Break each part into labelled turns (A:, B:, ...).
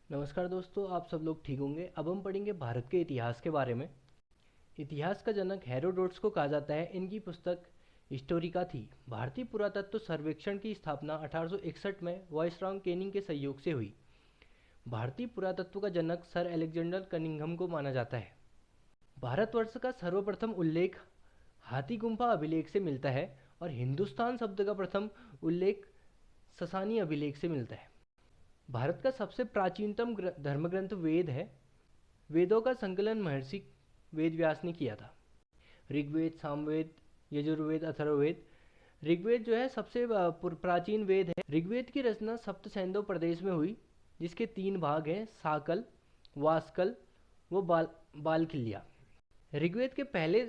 A: नमस्कार दोस्तों, आप सब लोग ठीक होंगे। अब हम पढ़ेंगे भारत के इतिहास के बारे में। इतिहास का जनक हेरोडोट्स को कहा जाता है। इनकी पुस्तक हिस्टोरिका थी। भारतीय पुरातत्व सर्वेक्षण की स्थापना 1861 में वाइसरॉय केनिंग के सहयोग से हुई। भारतीय पुरातत्व का जनक सर अलेक्जेंडर कनिंघम को माना जाता है। भारतवर्ष का सर्वप्रथम उल्लेख हाथी गुम्फा अभिलेख से मिलता है और हिंदुस्तान शब्द का प्रथम उल्लेख ससानी अभिलेख से मिलता है। भारत का सबसे प्राचीनतम धर्मग्रंथ वेद है। वेदों का संकलन महर्षि वेदव्यास ने किया था। ऋग्वेद, सामवेद, यजुर्वेद, अथर्ववेद। ऋग्वेद जो है सबसे प्राचीन वेद है। ऋग्वेद की रचना सप्तसैंधव प्रदेश में हुई, जिसके 3 भाग हैं, साकल, वासकल व बालखिल्या। ऋग्वेद के पहले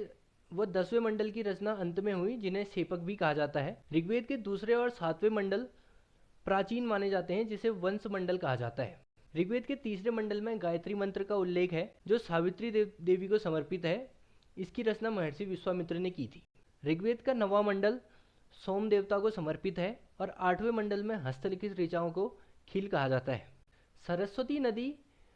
A: व 10वें मंडल की रचना अंत में हुई, जिन्हें शेपक भी कहा जाता है। ऋग्वेद के दूसरे और 7वें मंडल प्राचीन माने जाते हैं, जिसे वंश मंडल कहा जाता है। ऋग्वेद के तीसरे मंडल में गायत्री मंत्र का उल्लेख है, जो सावित्री देवी को समर्पित है। इसकी रचना महर्षि विश्वामित्र ने की थी। ऋग्वेद का 9वां मंडल सोम देवता को समर्पित है और 8वें मंडल में हस्तलिखित ऋचाओं को खील कहा जाता है। सरस्वती नदी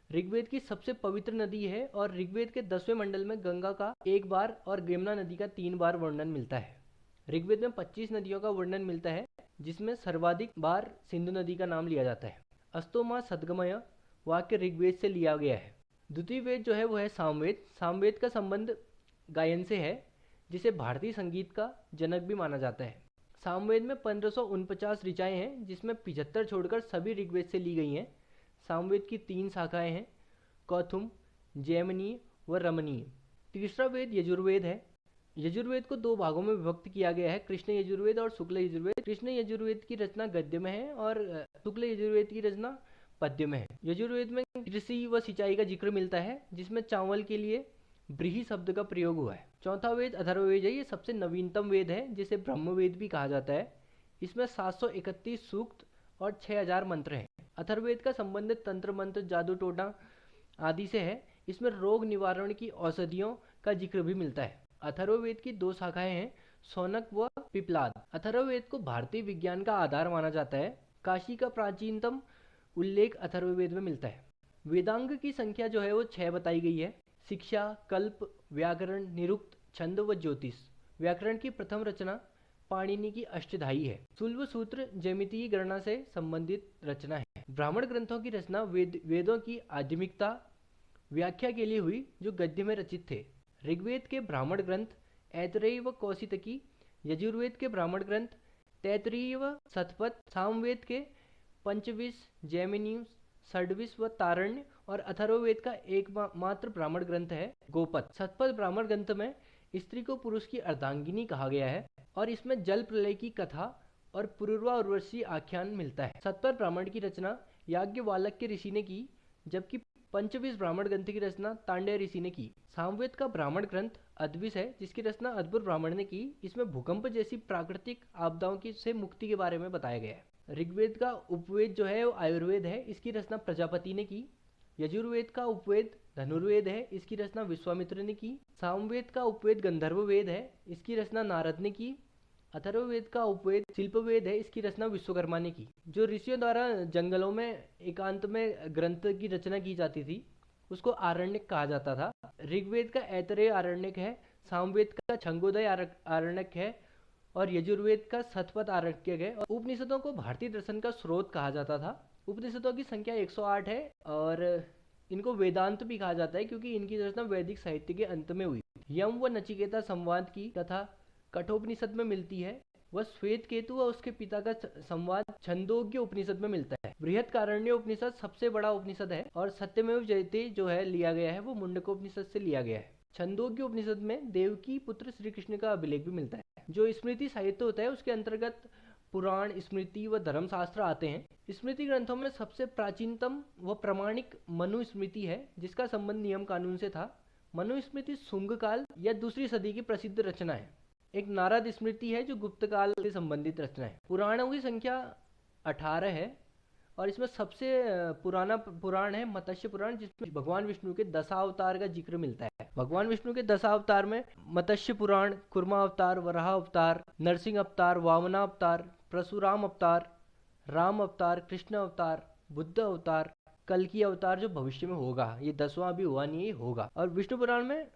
A: ऋग्वेद की सबसे पवित्र नदी है और ऋग्वेद के 10वें मंडल में गंगा का 1 बार और यमुना नदी का 3 बार वर्णन मिलता है। ऋग्वेद में 25 नदियों का वर्णन मिलता है, जिसमें सर्वाधिक बार सिंधु नदी का नाम लिया जाता है। अस्तोमा सद्गमय वाक्य ऋग्वेद से लिया गया है। द्वितीय वेद जो है वो है सामवेद। सामवेद का संबंध गायन से है, जिसे भारतीय संगीत का जनक भी माना जाता है। सामवेद में 1549 ऋचाएं हैं, जिसमें 75 छोड़कर सभी ऋग्वेद से ली गई हैं। सामवेद की 3 शाखाएं हैं, कौथुम, जैमिनीय व रमणीय। तीसरा वेद यजुर्वेद है। यजुर्वेद को 2 भागों में विभक्त किया गया है, कृष्ण यजुर्वेद और शुक्ल यजुर्वेद। कृष्ण यजुर्वेद की रचना गद्य में है और शुक्ल यजुर्वेद की रचना पद्य में है। यजुर्वेद में कृषि व सिंचाई का जिक्र मिलता है, जिसमें चावल के लिए ब्रीहि शब्द का प्रयोग हुआ है। चौथा वेद अथर्ववेद है। ये सबसे नवीनतम वेद है, जिसे ब्रह्मवेद भी कहा जाता है। इसमें 731 सूक्त और 6000 मंत्र हैं। अथर्ववेद का संबंध तंत्र मंत्र, जादू टोना आदि से है। इसमें रोग निवारण की औषधियों का जिक्र भी मिलता है। अथर्ववेद की 2 शाखाएं हैं, शौनक व पिप्लाद। अथर्ववेद को भारतीय विज्ञान का आधार माना जाता है। काशी का प्राचीनतम उल्लेख अथर्ववेद में मिलता है। वेदांग की संख्या जो है वो 6 बताई गई है। शिक्षा, कल्प, व्याकरण, निरुक्त, छंद व ज्योतिष। व्याकरण की प्रथम रचना पाणिनि की अष्टधाई है। सुल्व सूत्र ज्यामितीय गणना से संबंधित रचना है। ब्राह्मण ग्रंथों की रचना वेदों की आध्यात्मिकता व्याख्या के लिए हुई, जो गद्य में रचित थे। ऋग्वेद के ब्राह्मण ग्रंथ ऐतरेय व कौशितकी, यजुर्वेद के ब्राह्मण ग्रंथ तैतरीय व शतपथ, सामवेद के पंचविश, जैमिनी, षड्विश व तारण्य और अथर्ववेद का एकमात्र ब्राह्मण ग्रंथ है गोपद। शतपथ ब्राह्मण ग्रंथ में स्त्री को पुरुष की अर्धांगिनी कहा गया है और इसमें जल प्रलय की कथा और पूर्वा उर्वशी आख्यान मिलता है। शतपथ ब्राह्मण की रचना याज्ञवल्क्य ऋषि ने की, जबकि पंचविश ब्राह्मण ग्रंथ की रचना तांडव ऋषि ने की। सामवेद का ब्राह्मण ग्रंथ अद्विश है, जिसकी रचना अद्भुत ब्राह्मण ने की। इसमें भूकंप जैसी प्राकृतिक आपदाओं की से मुक्ति के बारे में बताया गया है। ऋग्वेद का उपवेद जो है वो आयुर्वेद है, इसकी रचना प्रजापति ने की। यजुर्वेद का उपवेद धनुर्वेद है, इसकी रचना विश्वामित्र ने की। सामवेद का उपवेद गंधर्व वेद है, इसकी रचना नारद ने की। अथर्ववेद का उपवेद शिल्पवेद है, इसकी रचना विश्वकर्मा ने की। जो ऋषियों द्वारा जंगलों में एकांत में ग्रंथ की रचना की जाती थी, उसको आरण्यक कहा जाता था। ऋग्वेद का ऐतरेय आरण्यक है, सामवेद का छंगोदय आरण्यक है और यजुर्वेद का शतपथ आरण्यक है। और उपनिषदों को भारतीय दर्शन का स्रोत कहा जाता था। उपनिषदों की संख्या 108 है और इनको वेदांत भी कहा जाता है, क्योंकि इनकी रचना वैदिक साहित्य के अंत में हुई। यम व नचिकेता संवाद की कथा कठोपनिषद में मिलती है। वह श्वेत केतु व उसके पिता का संवाद छंदोग्य उपनिषद में मिलता है। बृहत्कारण्य उपनिषद सबसे बड़ा उपनिषद है और सत्यमेव जयते जो है लिया गया है वो मुंडकोपनिषद से लिया गया है। छंदोग्य उपनिषद में देवकी पुत्र श्री कृष्ण का अभिलेख भी मिलता है। जो स्मृति साहित्य होता है उसके अंतर्गत पुराण, स्मृति व धर्मशास्त्र आते हैं। स्मृति ग्रंथों में सबसे प्राचीनतम व प्रामाणिक मनुस्मृति है, जिसका संबंध नियम कानून से था। मनुस्मृति शुंग काल या दूसरी सदी की प्रसिद्ध रचना है। एक नारद स्मृति है, जो गुप्त काल से संबंधित रचना है। पुराणों की संख्या 18 है और इसमें सबसे पुराना पुराण है मत्स्य पुराण, जिसमें भगवान विष्णु के 10 अवतार का जिक्र मिलता है। भगवान विष्णु के 10 अवतार में मत्स्य पुराण, कुर्मा अवतार, वराह अवतार, नरसिंह अवतार, वामना अवतार, परशुराम अवतार, राम अवतार, कृष्ण अवतार, बुद्ध अवतार, कल की अवतार जो भविष्य में होगा, ये 10वां अभी हुआ नहीं है, ये होगा। और विष्णु पुराण में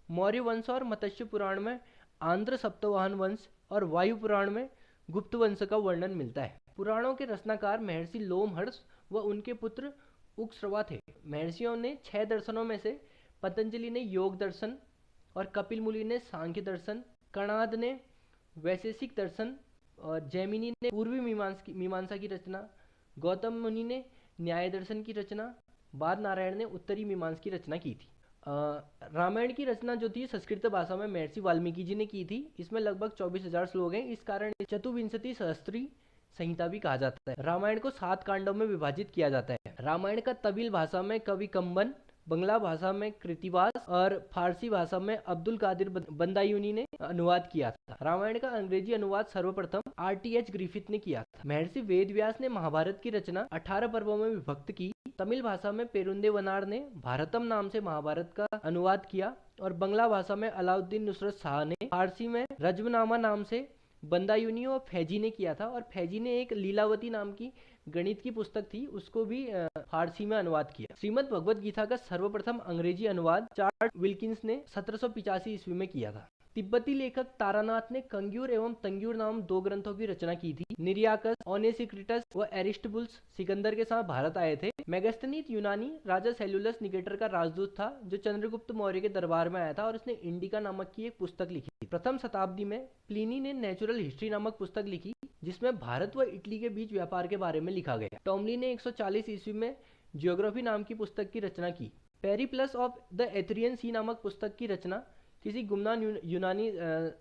A: मौर्य वंश और मत्स्य पुराण में आंध्र सप्तवाहन वंश और वायु पुराण में गुप्त वंश का वर्णन मिलता है। पुराणों के रचनाकार महर्षि लोमहर्ष व उनके पुत्र उकश्रवा थे। महर्षियों ने 6 दर्शनों में से पतंजलि ने योग दर्शन और कपिल मुनि ने सांख्य दर्शन, कणाद ने वैशेषिक दर्शन और जैमिनी ने पूर्वी मीमांसा की रचना, गौतम मुनि ने न्याय दर्शन की रचना, बाद नारायण ने उत्तरी मीमांसा की रचना की थी। रामायण की रचना जो थी संस्कृत भाषा में महर्षि वाल्मीकि जी ने की थी। इसमें लगभग 24,000 श्लोक हैं, इस कारण चतुर्विंशति सहस्त्री संहिता भी कहा जाता है। रामायण को 7 कांडों में विभाजित किया जाता है। रामायण का तमिल भाषा में कवि कंबन, बंगला भाषा में कृतिवास और फारसी भाषा में अब्दुल कादिर बंदायूनी ने अनुवाद किया था। रामायण का अंग्रेजी अनुवाद सर्वप्रथम RTH ग्रिफिथ ने किया था। महर्षि वेदव्यास ने महाभारत की रचना 18 पर्वों में विभक्त की। तमिल भाषा में पेरुंदे वनार ने भारतम नाम से महाभारत का अनुवाद किया और बंगला भाषा में अलाउद्दीन नुसरत शाह ने, फारसी में रजमनामा नाम से बंदायूनी और फैजी ने किया था। और फैजी ने एक लीलावती नाम की गणित की पुस्तक थी, उसको भी फारसी में अनुवाद किया। श्रीमद् भगवद गीता का सर्वप्रथम अंग्रेजी अनुवाद चार्ल्स विल्किंस ने 1785 ईस्वी में किया था। तिब्बती लेखक तारानाथ ने कंग्यूर एवं तंग्यूर नाम 2 ग्रंथों की रचना की थी। निरियाकस, ओनेसिक्रिटस व एरिस्टबुल्स सिकंदर के साथ भारत आए थे। मेगस्थनीज यूनानी राजा सेल्यूलस निकेटर का राजदूत था, जो चंद्रगुप्त मौर्य के दरबार में आया था और उसने इंडिका नामक की एक पुस्तक लिखी थी। प्रथम शताब्दी में प्लिनी ने नेचुरल हिस्ट्री नामक पुस्तक लिखी, जिसमें भारत व इटली के बीच व्यापार के बारे में लिखा गया। टॉमली ने 140 ईस्वी में जियोग्राफी नाम की पुस्तक की रचना की। पेरिप्लस ऑफ द एथरियन सी नामक पुस्तक की रचना किसी गुमनाम यूनानी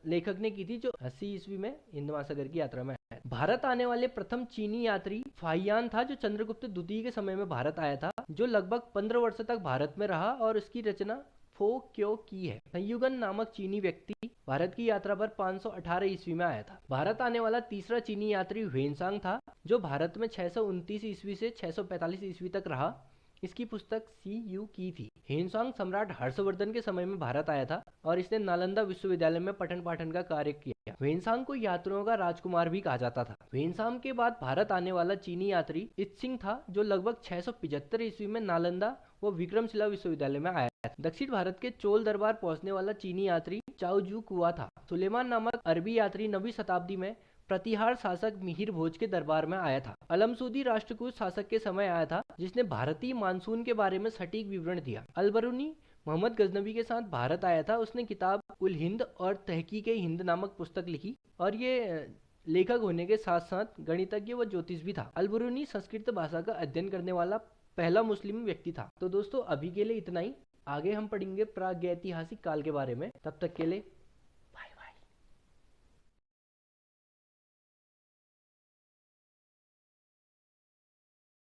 A: लेखक ने की थी, जो 80 ईस्वी में हिंद महासागर की यात्रा में आया। भारत आने वाले प्रथम चीनी यात्री फाहियान था, जो चंद्रगुप्त द्वितीय के समय में भारत आया था, जो लगभग 15 वर्ष तक भारत में रहा और उसकी रचना फो क्यों की है। संयुगन नामक चीनी व्यक्ति भारत की यात्रा पर 518 ईस्वी में आया था। भारत आने वाला तीसरा चीनी यात्री ह्वेनसांग था, जो भारत में 629 ईस्वी से 645 ईस्वी तक रहा। इसकी पुस्तक CU की थी। ह्वेनसांग सम्राट हर्षवर्धन के समय में भारत आया था और इसने नालंदा विश्वविद्यालय में पठन पाठन का कार्य किया। ह्वेनसांग को यात्रियों का राजकुमार भी कहा जाता था। ह्वेनसांग के बाद भारत आने वाला चीनी यात्री इत्सिंग था, जो लगभग 675 ईस्वी में नालंदा व विक्रमशिला विश्वविद्यालय में आया था। दक्षिण भारत के चोल दरबार पहुंचने वाला चीनी यात्री चाओजू कुआ था। सुलेमान नामक अरबी यात्री 9वीं शताब्दी में प्रतिहार शासक मिहिर भोज के दरबार में आया था। अलमसूदी राष्ट्रकूट शासक के समय आया था, जिसने भारतीय मानसून के बारे में सटीक विवरण दिया। अलबरूनी मोहम्मद गजनवी के साथ भारत आया था। उसने किताब उल हिंद और तहकीक हिंद नामक पुस्तक लिखी और ये लेखक होने के साथ साथ गणितज्ञ व ज्योतिष भी था। अलबरूनी संस्कृत भाषा का अध्ययन करने वाला पहला मुस्लिम व्यक्ति था। तो दोस्तों, अभी के लिए इतना ही। आगे हम पढ़ेंगे प्रागैतिहासिक काल के बारे में। तब तक के लिए